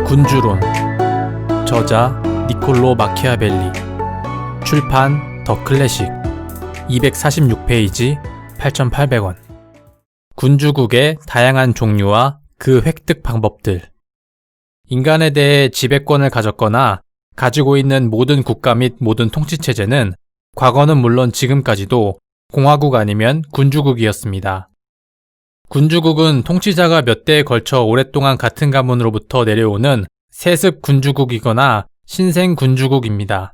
군주론. 저자 니콜로 마키아벨리. 출판 더 클래식. 246페이지 8,800원. 군주국의 다양한 종류와 그 획득 방법들. 인간에 대해 지배권을 가졌거나 가지고 있는 모든 국가 및 모든 통치체제는 과거는 물론 지금까지도 공화국 아니면 군주국이었습니다. 군주국은 통치자가 몇 대에 걸쳐 오랫동안 같은 가문으로부터 내려오는 세습 군주국이거나 신생 군주국입니다.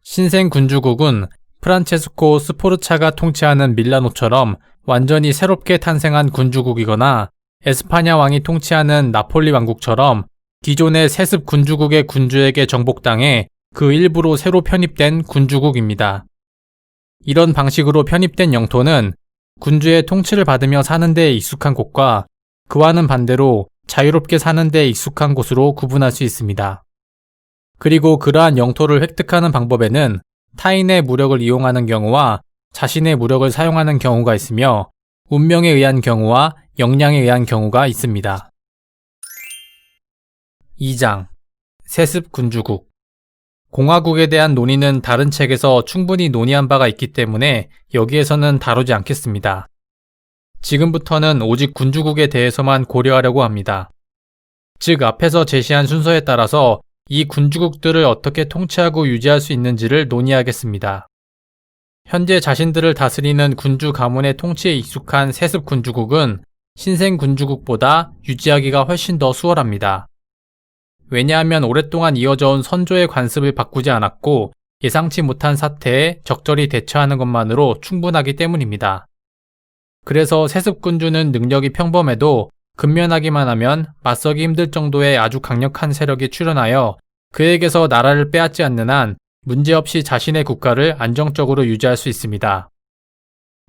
신생 군주국은 프란체스코 스포르차가 통치하는 밀라노처럼 완전히 새롭게 탄생한 군주국이거나 에스파냐 왕이 통치하는 나폴리 왕국처럼 기존의 세습 군주국의 군주에게 정복당해 그 일부로 새로 편입된 군주국입니다. 이런 방식으로 편입된 영토는 군주의 통치를 받으며 사는 데에 익숙한 곳과 그와는 반대로 자유롭게 사는 데에 익숙한 곳으로 구분할 수 있습니다. 그리고 그러한 영토를 획득하는 방법에는 타인의 무력을 이용하는 경우와 자신의 무력을 사용하는 경우가 있으며 운명에 의한 경우와 역량에 의한 경우가 있습니다. 2장. 세습 군주국. 공화국에 대한 논의는 다른 책에서 충분히 논의한 바가 있기 때문에 여기에서는 다루지 않겠습니다. 지금부터는 오직 군주국에 대해서만 고려하려고 합니다. 즉 앞에서 제시한 순서에 따라서 이 군주국들을 어떻게 통치하고 유지할 수 있는지를 논의하겠습니다. 현재 자신들을 다스리는 군주 가문의 통치에 익숙한 세습 군주국은 신생 군주국보다 유지하기가 훨씬 더 수월합니다. 왜냐하면 오랫동안 이어져온 선조의 관습을 바꾸지 않았고 예상치 못한 사태에 적절히 대처하는 것만으로 충분하기 때문입니다. 그래서 세습군주는 능력이 평범해도 근면하기만 하면 맞서기 힘들 정도의 아주 강력한 세력이 출현하여 그에게서 나라를 빼앗지 않는 한 문제없이 자신의 국가를 안정적으로 유지할 수 있습니다.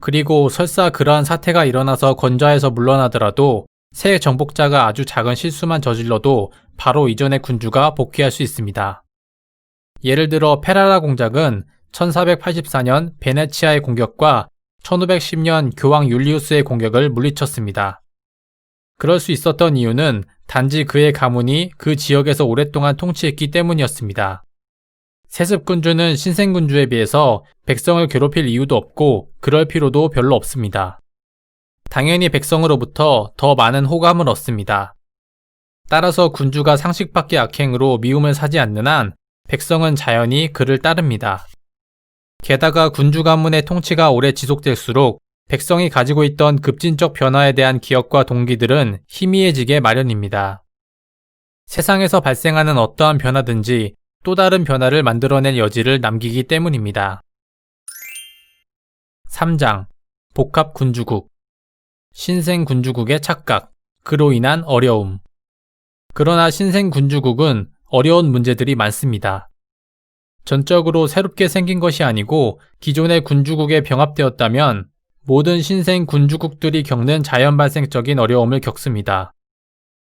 그리고 설사 그러한 사태가 일어나서 건좌에서 물러나더라도 새 정복자가 아주 작은 실수만 저질러도 바로 이전의 군주가 복귀할 수 있습니다. 예를 들어 페라라 공작은 1484년 베네치아의 공격과 1510년 교황 율리우스의 공격을 물리쳤습니다. 그럴 수 있었던 이유는 단지 그의 가문이 그 지역에서 오랫동안 통치했기 때문이었습니다. 세습군주는 신생군주에 비해서 백성을 괴롭힐 이유도 없고 그럴 필요도 별로 없습니다. 당연히 백성으로부터 더 많은 호감을 얻습니다. 따라서 군주가 상식밖의 악행으로 미움을 사지 않는 한 백성은 자연히 그를 따릅니다. 게다가 군주 가문의 통치가 오래 지속될수록 백성이 가지고 있던 급진적 변화에 대한 기억과 동기들은 희미해지게 마련입니다. 세상에서 발생하는 어떠한 변화든지 또 다른 변화를 만들어낼 여지를 남기기 때문입니다. 3장. 복합 군주국. 신생 군주국의 착각, 그로 인한 어려움. 그러나 신생 군주국은 어려운 문제들이 많습니다. 전적으로 새롭게 생긴 것이 아니고 기존의 군주국에 병합되었다면 모든 신생 군주국들이 겪는 자연 발생적인 어려움을 겪습니다.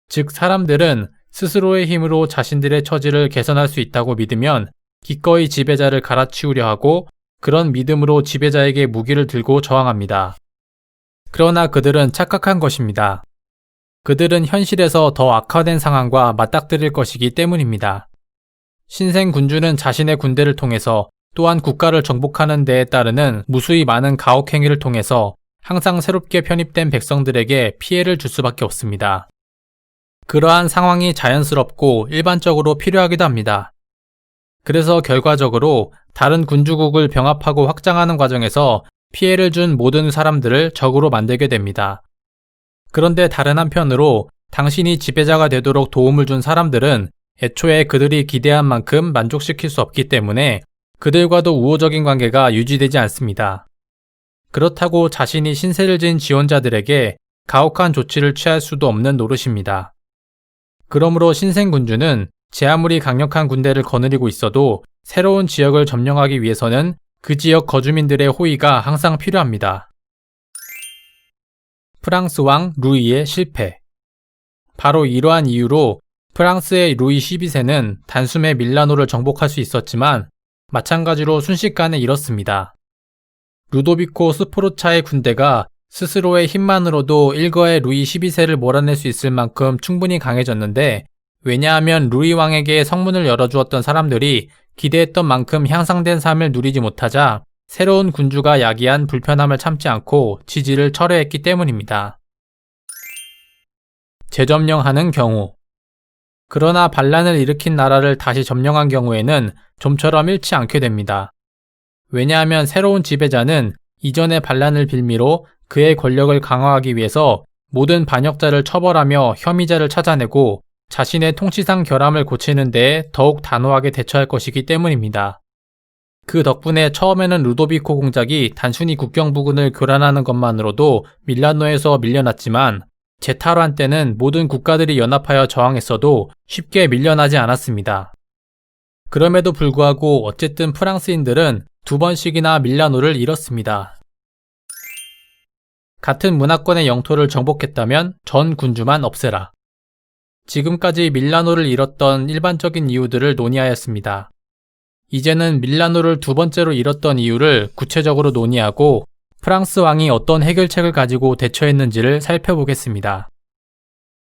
즉 사람들은 스스로의 힘으로 자신들의 처지를 개선할 수 있다고 믿으면 기꺼이 지배자를 갈아치우려 하고 그런 믿음으로 지배자에게 무기를 들고 저항합니다. 그러나 그들은 착각한 것입니다. 그들은 현실에서 더 악화된 상황과 맞닥뜨릴 것이기 때문입니다. 신생 군주는 자신의 군대를 통해서 또한 국가를 정복하는 데에 따르는 무수히 많은 가혹행위를 통해서 항상 새롭게 편입된 백성들에게 피해를 줄 수밖에 없습니다. 그러한 상황이 자연스럽고 일반적으로 필요하기도 합니다. 그래서 결과적으로 다른 군주국을 병합하고 확장하는 과정에서 피해를 준 모든 사람들을 적으로 만들게 됩니다. 그런데 다른 한편으로 당신이 지배자가 되도록 도움을 준 사람들은 애초에 그들이 기대한 만큼 만족시킬 수 없기 때문에 그들과도 우호적인 관계가 유지되지 않습니다. 그렇다고 자신이 신세를 진 지원자들에게 가혹한 조치를 취할 수도 없는 노릇입니다. 그러므로 신생군주는 제 아무리 강력한 군대를 거느리고 있어도 새로운 지역을 점령하기 위해서는 그 지역 거주민들의 호의가 항상 필요합니다. 프랑스 왕 루이의 실패. 바로 이러한 이유로 프랑스의 루이 12세는 단숨에 밀라노를 정복할 수 있었지만 마찬가지로 순식간에 잃었습니다. 루도비코 스포르차의 군대가 스스로의 힘만으로도 일거의 루이 12세를 몰아낼 수 있을 만큼 충분히 강해졌는데 왜냐하면 루이 왕에게 성문을 열어주었던 사람들이 기대했던 만큼 향상된 삶을 누리지 못하자 새로운 군주가 야기한 불편함을 참지 않고 지지를 철회했기 때문입니다. 재점령하는 경우. 그러나 반란을 일으킨 나라를 다시 점령한 경우에는 좀처럼 잃지 않게 됩니다. 왜냐하면 새로운 지배자는 이전의 반란을 빌미로 그의 권력을 강화하기 위해서 모든 반역자를 처벌하며 혐의자를 찾아내고 자신의 통치상 결함을 고치는 데에 더욱 단호하게 대처할 것이기 때문입니다. 그 덕분에 처음에는 루도비코 공작이 단순히 국경 부근을 교란하는 것만으로도 밀라노에서 밀려났지만 제타로한 때는 모든 국가들이 연합하여 저항했어도 쉽게 밀려나지 않았습니다. 그럼에도 불구하고 어쨌든 프랑스인들은 2번씩이나 밀라노를 잃었습니다. 같은 문화권의 영토를 정복했다면 전 군주만 없애라. 지금까지 밀라노를 잃었던 일반적인 이유들을 논의하였습니다. 이제는 밀라노를 2번째로 잃었던 이유를 구체적으로 논의하고 프랑스 왕이 어떤 해결책을 가지고 대처했는지를 살펴보겠습니다.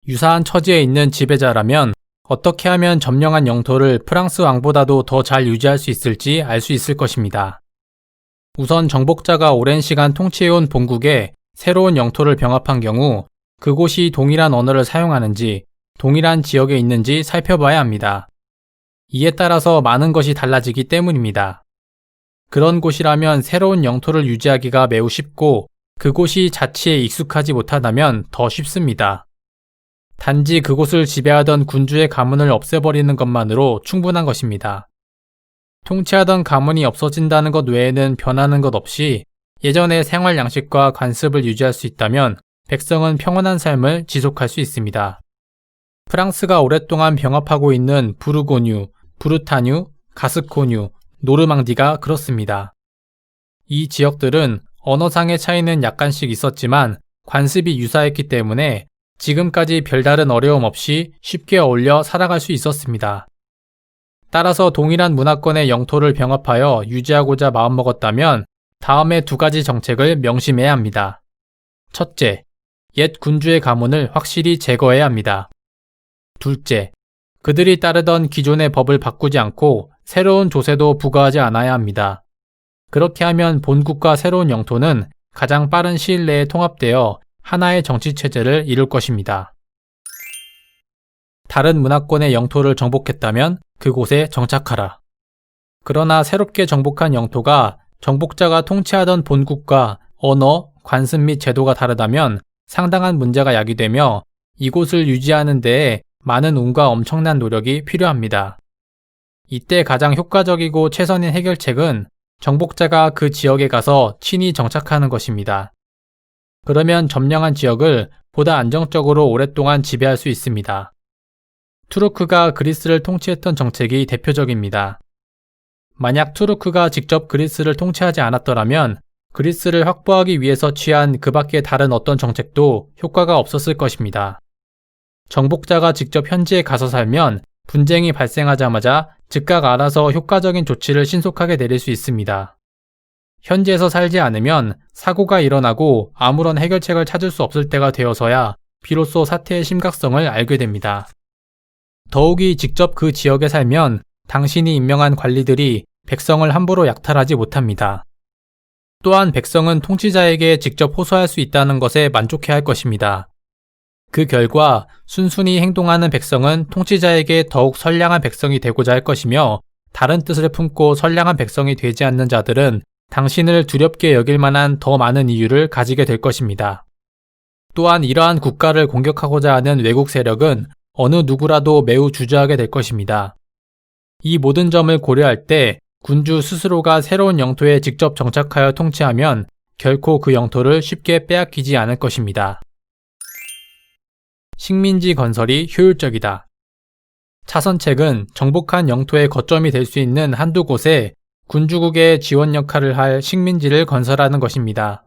유사한 처지에 있는 지배자라면 어떻게 하면 점령한 영토를 프랑스 왕보다도 더 잘 유지할 수 있을지 알 수 있을 것입니다. 우선 정복자가 오랜 시간 통치해온 본국에 새로운 영토를 병합한 경우 그곳이 동일한 언어를 사용하는지 동일한 지역에 있는지 살펴봐야 합니다. 이에 따라서 많은 것이 달라지기 때문입니다. 그런 곳이라면 새로운 영토를 유지하기가 매우 쉽고 그곳이 자치에 익숙하지 못하다면 더 쉽습니다. 단지 그곳을 지배하던 군주의 가문을 없애버리는 것만으로 충분한 것입니다. 통치하던 가문이 없어진다는 것 외에는 변하는 것 없이 예전의 생활 양식과 관습을 유지할 수 있다면 백성은 평온한 삶을 지속할 수 있습니다. 프랑스가 오랫동안 병합하고 있는 부르고뉴, 브루타뉴, 가스코뉴, 노르망디가 그렇습니다. 이 지역들은 언어상의 차이는 약간씩 있었지만 관습이 유사했기 때문에 지금까지 별다른 어려움 없이 쉽게 어울려 살아갈 수 있었습니다. 따라서 동일한 문화권의 영토를 병합하여 유지하고자 마음먹었다면 다음의 2가지 정책을 명심해야 합니다. 첫째, 옛 군주의 가문을 확실히 제거해야 합니다. 둘째, 그들이 따르던 기존의 법을 바꾸지 않고 새로운 조세도 부과하지 않아야 합니다. 그렇게 하면 본국과 새로운 영토는 가장 빠른 시일 내에 통합되어 하나의 정치체제를 이룰 것입니다. 다른 문화권의 영토를 정복했다면 그곳에 정착하라. 그러나 새롭게 정복한 영토가 정복자가 통치하던 본국과 언어, 관습 및 제도가 다르다면 상당한 문제가 야기되며 이곳을 유지하는 데에 많은 운과 엄청난 노력이 필요합니다. 이때 가장 효과적이고 최선인 해결책은 정복자가 그 지역에 가서 친히 정착하는 것입니다. 그러면 점령한 지역을 보다 안정적으로 오랫동안 지배할 수 있습니다. 투르크가 그리스를 통치했던 정책이 대표적입니다. 만약 투르크가 직접 그리스를 통치하지 않았더라면 그리스를 확보하기 위해서 취한 그 밖의 다른 어떤 정책도 효과가 없었을 것입니다. 정복자가 직접 현지에 가서 살면 분쟁이 발생하자마자 즉각 알아서 효과적인 조치를 신속하게 내릴 수 있습니다. 현지에서 살지 않으면 사고가 일어나고 아무런 해결책을 찾을 수 없을 때가 되어서야 비로소 사태의 심각성을 알게 됩니다. 더욱이 직접 그 지역에 살면 당신이 임명한 관리들이 백성을 함부로 약탈하지 못합니다. 또한 백성은 통치자에게 직접 호소할 수 있다는 것에 만족해야 할 것입니다. 그 결과 순순히 행동하는 백성은 통치자에게 더욱 선량한 백성이 되고자 할 것이며 다른 뜻을 품고 선량한 백성이 되지 않는 자들은 당신을 두렵게 여길 만한 더 많은 이유를 가지게 될 것입니다. 또한 이러한 국가를 공격하고자 하는 외국 세력은 어느 누구라도 매우 주저하게 될 것입니다. 이 모든 점을 고려할 때 군주 스스로가 새로운 영토에 직접 정착하여 통치하면 결코 그 영토를 쉽게 빼앗기지 않을 것입니다. 식민지 건설이 효율적이다. 차선책은 정복한 영토의 거점이 될 수 있는 한두 곳에 군주국의 지원 역할을 할 식민지를 건설하는 것입니다.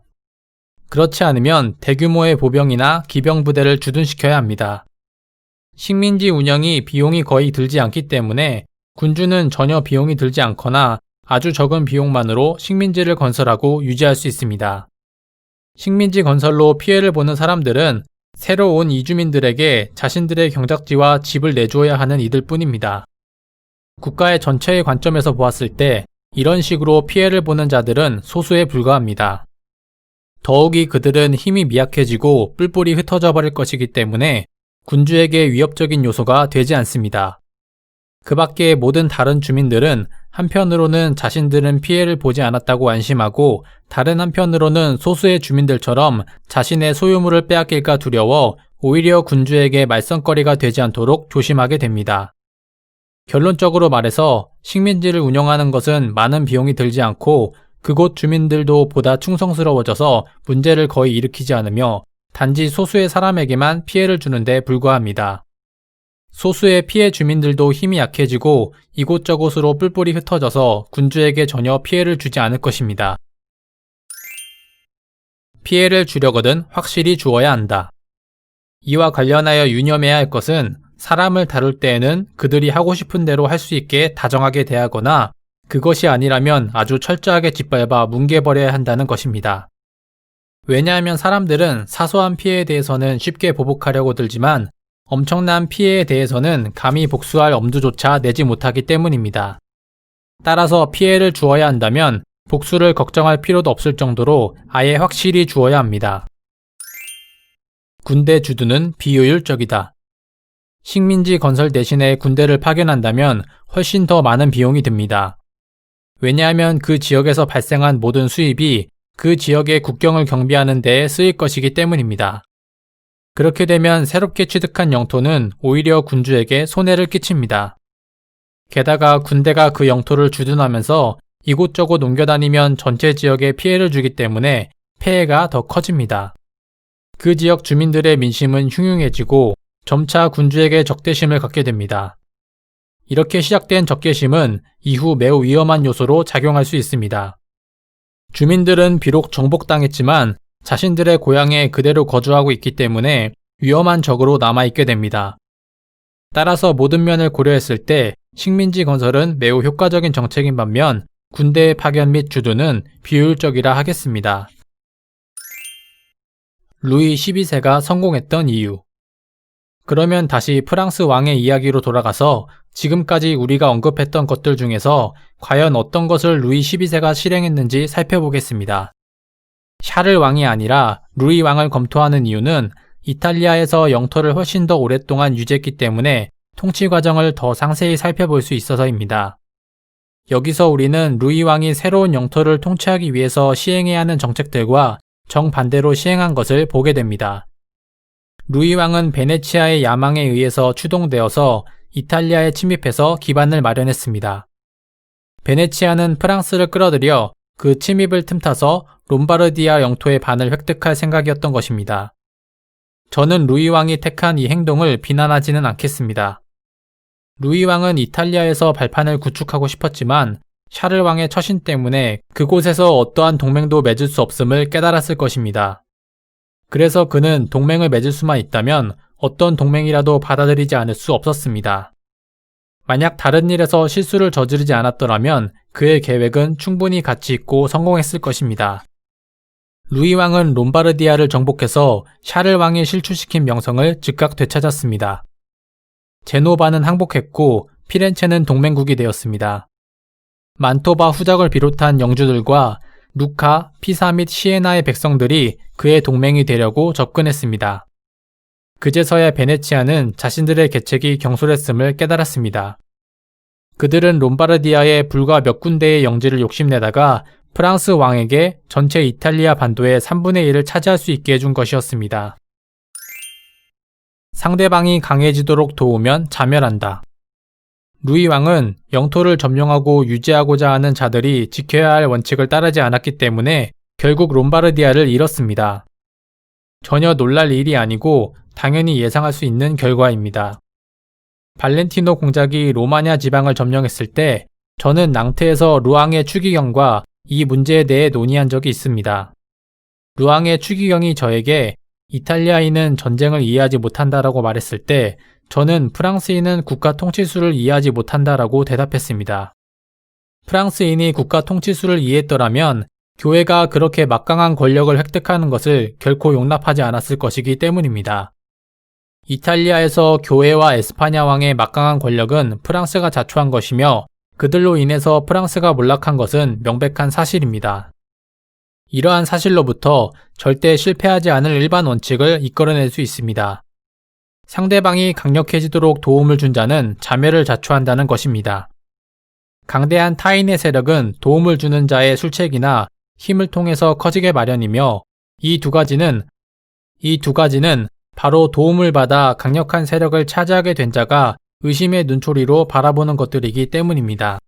그렇지 않으면 대규모의 보병이나 기병부대를 주둔시켜야 합니다. 식민지 운영이 비용이 거의 들지 않기 때문에 군주는 전혀 비용이 들지 않거나 아주 적은 비용만으로 식민지를 건설하고 유지할 수 있습니다. 식민지 건설로 피해를 보는 사람들은 새로 온 이주민들에게 자신들의 경작지와 집을 내주어야 하는 이들 뿐입니다. 국가의 전체의 관점에서 보았을 때 이런 식으로 피해를 보는 자들은 소수에 불과합니다. 더욱이 그들은 힘이 미약해지고 뿔뿔이 흩어져 버릴 것이기 때문에 군주에게 위협적인 요소가 되지 않습니다. 그 밖에 모든 다른 주민들은 한편으로는 자신들은 피해를 보지 않았다고 안심하고 다른 한편으로는 소수의 주민들처럼 자신의 소유물을 빼앗길까 두려워 오히려 군주에게 말썽거리가 되지 않도록 조심하게 됩니다. 결론적으로 말해서 식민지를 운영하는 것은 많은 비용이 들지 않고 그곳 주민들도 보다 충성스러워져서 문제를 거의 일으키지 않으며 단지 소수의 사람에게만 피해를 주는데 불과합니다. 소수의 피해 주민들도 힘이 약해지고 이곳저곳으로 뿔뿔이 흩어져서 군주에게 전혀 피해를 주지 않을 것입니다. 피해를 주려거든 확실히 주어야 한다. 이와 관련하여 유념해야 할 것은 사람을 다룰 때에는 그들이 하고 싶은 대로 할 수 있게 다정하게 대하거나 그것이 아니라면 아주 철저하게 짓밟아 뭉개버려야 한다는 것입니다. 왜냐하면 사람들은 사소한 피해에 대해서는 쉽게 보복하려고 들지만 엄청난 피해에 대해서는 감히 복수할 엄두조차 내지 못하기 때문입니다. 따라서 피해를 주어야 한다면 복수를 걱정할 필요도 없을 정도로 아예 확실히 주어야 합니다. 군대 주둔은 비효율적이다. 식민지 건설 대신에 군대를 파견한다면 훨씬 더 많은 비용이 듭니다. 왜냐하면 그 지역에서 발생한 모든 수입이 그 지역의 국경을 경비하는 데에 쓰일 것이기 때문입니다. 그렇게 되면 새롭게 취득한 영토는 오히려 군주에게 손해를 끼칩니다. 게다가 군대가 그 영토를 주둔하면서 이곳저곳 옮겨다니면 전체 지역에 피해를 주기 때문에 폐해가 더 커집니다. 그 지역 주민들의 민심은 흉흉해지고 점차 군주에게 적대심을 갖게 됩니다. 이렇게 시작된 적개심은 이후 매우 위험한 요소로 작용할 수 있습니다. 주민들은 비록 정복당했지만 자신들의 고향에 그대로 거주하고 있기 때문에 위험한 적으로 남아있게 됩니다. 따라서 모든 면을 고려했을 때 식민지 건설은 매우 효과적인 정책인 반면 군대의 파견 및 주둔은 비효율적이라 하겠습니다. 루이 12세가 성공했던 이유. 그러면 다시 프랑스 왕의 이야기로 돌아가서 지금까지 우리가 언급했던 것들 중에서 과연 어떤 것을 루이 12세가 실행했는지 살펴보겠습니다. 샤를 왕이 아니라 루이 왕을 검토하는 이유는 이탈리아에서 영토를 훨씬 더 오랫동안 유지했기 때문에 통치 과정을 더 상세히 살펴볼 수 있어서입니다. 여기서 우리는 루이 왕이 새로운 영토를 통치하기 위해서 시행해야 하는 정책들과 정반대로 시행한 것을 보게 됩니다. 루이 왕은 베네치아의 야망에 의해서 추동되어서 이탈리아에 침입해서 기반을 마련했습니다. 베네치아는 프랑스를 끌어들여 그 침입을 틈타서 롬바르디아 영토의 반을 획득할 생각이었던 것입니다. 저는 루이 왕이 택한 이 행동을 비난하지는 않겠습니다. 루이 왕은 이탈리아에서 발판을 구축하고 싶었지만 샤를 왕의 처신 때문에 그곳에서 어떠한 동맹도 맺을 수 없음을 깨달았을 것입니다. 그래서 그는 동맹을 맺을 수만 있다면 어떤 동맹이라도 받아들이지 않을 수 없었습니다. 만약 다른 일에서 실수를 저지르지 않았더라면 그의 계획은 충분히 가치 있고 성공했을 것입니다. 루이 왕은 롬바르디아를 정복해서 샤를 왕이 실추시킨 명성을 즉각 되찾았습니다. 제노바는 항복했고 피렌체는 동맹국이 되었습니다. 만토바 후작을 비롯한 영주들과 루카, 피사 및 시에나의 백성들이 그의 동맹이 되려고 접근했습니다. 그제서야 베네치아는 자신들의 계책이 경솔했음을 깨달았습니다. 그들은 롬바르디아의 불과 몇 군데의 영지를 욕심내다가 프랑스 왕에게 전체 이탈리아 반도의 3분의 1을 차지할 수 있게 해준 것이었습니다. 상대방이 강해지도록 도우면 자멸한다. 루이 왕은 영토를 점령하고 유지하고자 하는 자들이 지켜야 할 원칙을 따르지 않았기 때문에 결국 롬바르디아를 잃었습니다. 전혀 놀랄 일이 아니고 당연히 예상할 수 있는 결과입니다. 발렌티노 공작이 로마냐 지방을 점령했을 때 저는 낭테에서 루앙의 추기경과 이 문제에 대해 논의한 적이 있습니다. 루앙의 추기경이 저에게 이탈리아인은 전쟁을 이해하지 못한다라고 말했을 때 저는 프랑스인은 국가 통치술을 이해하지 못한다라고 대답했습니다. 프랑스인이 국가 통치술을 이해했더라면 교회가 그렇게 막강한 권력을 획득하는 것을 결코 용납하지 않았을 것이기 때문입니다. 이탈리아에서 교회와 에스파냐 왕의 막강한 권력은 프랑스가 자초한 것이며 그들로 인해서 프랑스가 몰락한 것은 명백한 사실입니다. 이러한 사실로부터 절대 실패하지 않을 일반 원칙을 이끌어낼 수 있습니다. 상대방이 강력해지도록 도움을 준 자는 자멸을 자초한다는 것입니다. 강대한 타인의 세력은 도움을 주는 자의 술책이나 힘을 통해서 커지게 마련이며 이 두 가지는 바로 도움을 받아 강력한 세력을 차지하게 된 자가 의심의 눈초리로 바라보는 것들이기 때문입니다.